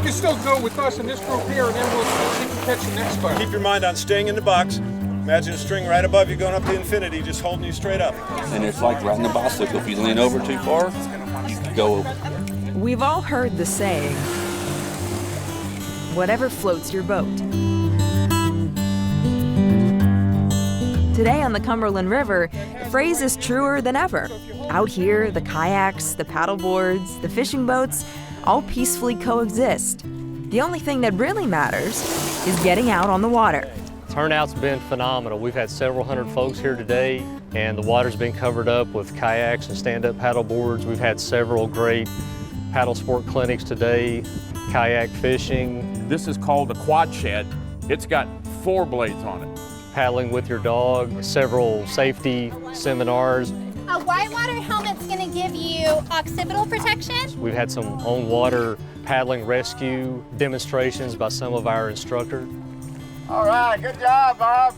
You can still go with us in this group here, and then we'll see if you catch the next spot. Keep your mind on staying in the box. Imagine a string right above you going up to infinity, just holding you straight up. And it's like riding a bicycle. If you lean over too far, you can go over. We've all heard the saying, whatever floats your boat. Today on the Cumberland River, the phrase is truer than ever. Out here, the kayaks, the paddleboards, the fishing boats all peacefully coexist. The only thing that really matters is getting out on the water. Turnout's been phenomenal. We've had several hundred folks here today, and the water's been covered up with kayaks and stand-up paddleboards. We've had several great paddle sport clinics today, kayak fishing. This is called a quad shed. It's got 4 blades on it. Paddling with your dog, several safety seminars. A whitewater helmet's gonna give you occipital protection. We've had some on-water paddling rescue demonstrations by some of our instructors. All right, good job, Bob.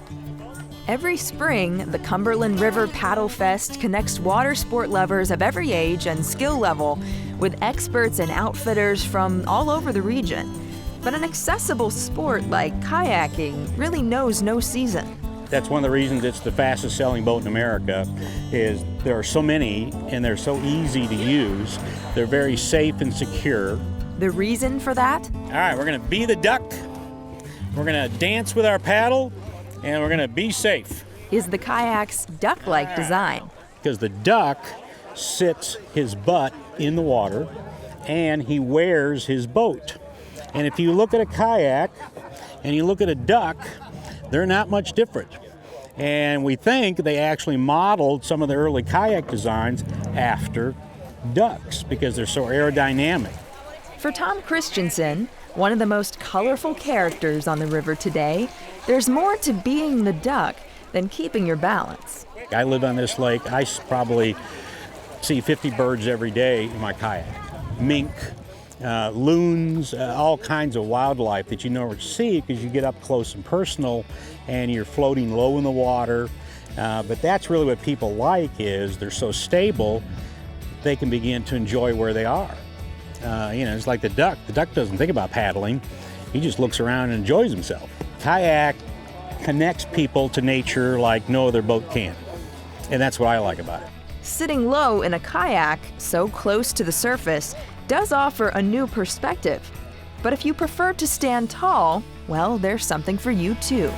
Every spring, the Cumberland River Paddlefest connects water sport lovers of every age and skill level with experts and outfitters from all over the region. But an accessible sport like kayaking really knows no season. That's one of the reasons it's the fastest selling boat in America, is there are so many and they're so easy to use. They're very safe and secure. The reason for that? All right, we're gonna be the duck. We're gonna dance with our paddle, and we're gonna be safe. Is the kayak's duck-like design. Because the duck sits his butt in the water and he wears his boat. And if you look at a kayak and you look at a duck, they're not much different. And we think they actually modeled some of the early kayak designs after ducks because they're so aerodynamic. For Tom Christensen, one of the most colorful characters on the river today, there's more to being the duck than keeping your balance. I live on this lake. I probably see 50 birds every day in my kayak. Mink, loons, all kinds of wildlife that you never see because you get up close and personal and you're floating low in the water. But that's really what people like, is they're so stable, they can begin to enjoy where they are. It's like the duck. The duck doesn't think about paddling. He just looks around and enjoys himself. Kayak connects people to nature like no other boat can. And that's what I like about it. Sitting low in a kayak, so close to the surface, does offer a new perspective. But if you prefer to stand tall, well, there's something for you too.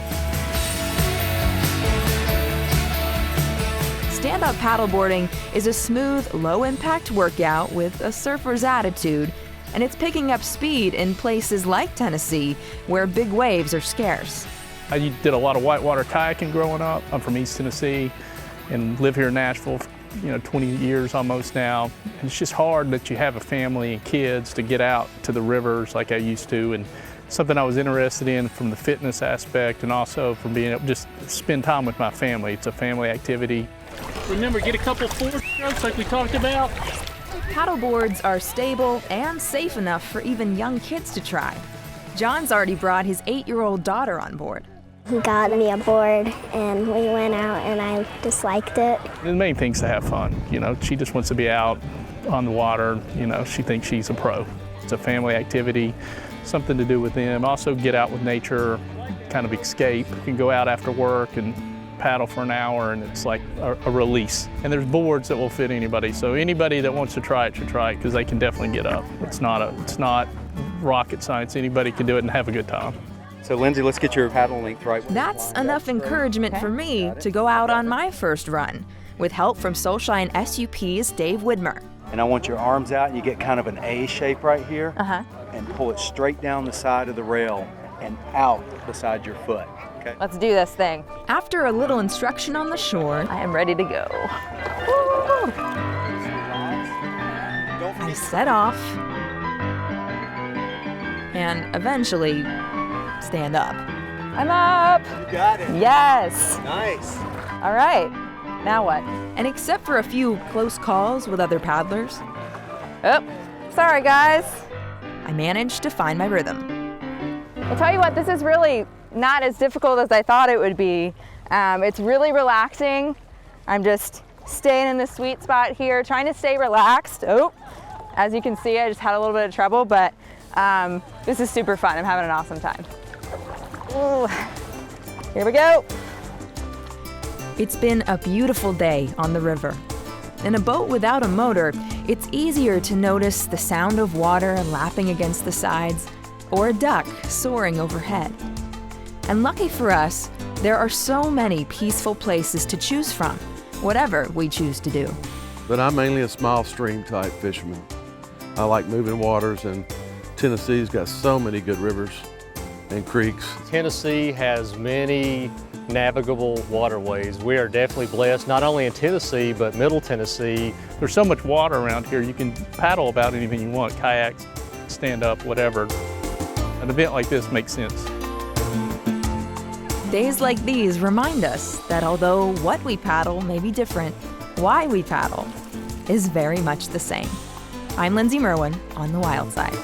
Stand-up paddleboarding is a smooth, low-impact workout with a surfer's attitude, and it's picking up speed in places like Tennessee, where big waves are scarce. I did a lot of whitewater kayaking growing up. I'm from East Tennessee and live here in Nashville for 20 years almost now. And it's just hard that you have a family and kids to get out to the rivers like I used to, and something I was interested in from the fitness aspect and also from being able to just spend time with my family. It's a family activity. Remember, get a couple forward strokes like we talked about. Paddleboards are stable and safe enough for even young kids to try. John's already brought his 8-year-old daughter on board. He got me a board and we went out and I just liked it. The main thing's to have fun. She just wants to be out on the water. She thinks she's a pro. It's a family activity, something to do with them. Also get out with nature, kind of escape. You can go out after work and paddle for an hour and it's like a release. And there's boards that will fit anybody. So anybody that wants to try it should try it because they can definitely get up. It's not rocket science. Anybody can do it and have a good time. So Lindsay, let's get your paddle length right. That's enough encouragement for me to go out on my first run, with help from Soulshine SUP's Dave Widmer. And I want your arms out and you get kind of an A shape right here. And pull it straight down the side of the rail and out beside your foot. Okay. Let's do this thing. After a little instruction on the shore, I am ready to go. I set off and eventually stand up. I'm up. You got it. Yes. Nice. All right. Now what? And except for a few close calls with other paddlers, oh, sorry guys. I managed to find my rhythm. I'll tell you what, this is really not as difficult as I thought it would be. It's really relaxing. I'm just staying in the sweet spot here, trying to stay relaxed. Oh, as you can see, I just had a little bit of trouble, but This is super fun. I'm having an awesome time. Ooh. Here we go. It's been a beautiful day on the river. In a boat without a motor, it's easier to notice the sound of water lapping against the sides or a duck soaring overhead. And lucky for us, there are so many peaceful places to choose from, whatever we choose to do. But I'm mainly a small stream type fisherman. I like moving waters, and Tennessee's got so many good rivers and creeks. Tennessee has many navigable waterways. We are definitely blessed, not only in Tennessee, but Middle Tennessee. There's so much water around here, you can paddle about anything you want, kayaks, stand up, whatever. An event like this makes sense. Days like these remind us that although what we paddle may be different, why we paddle is very much the same. I'm Lindsay Merwin on The Wild Side.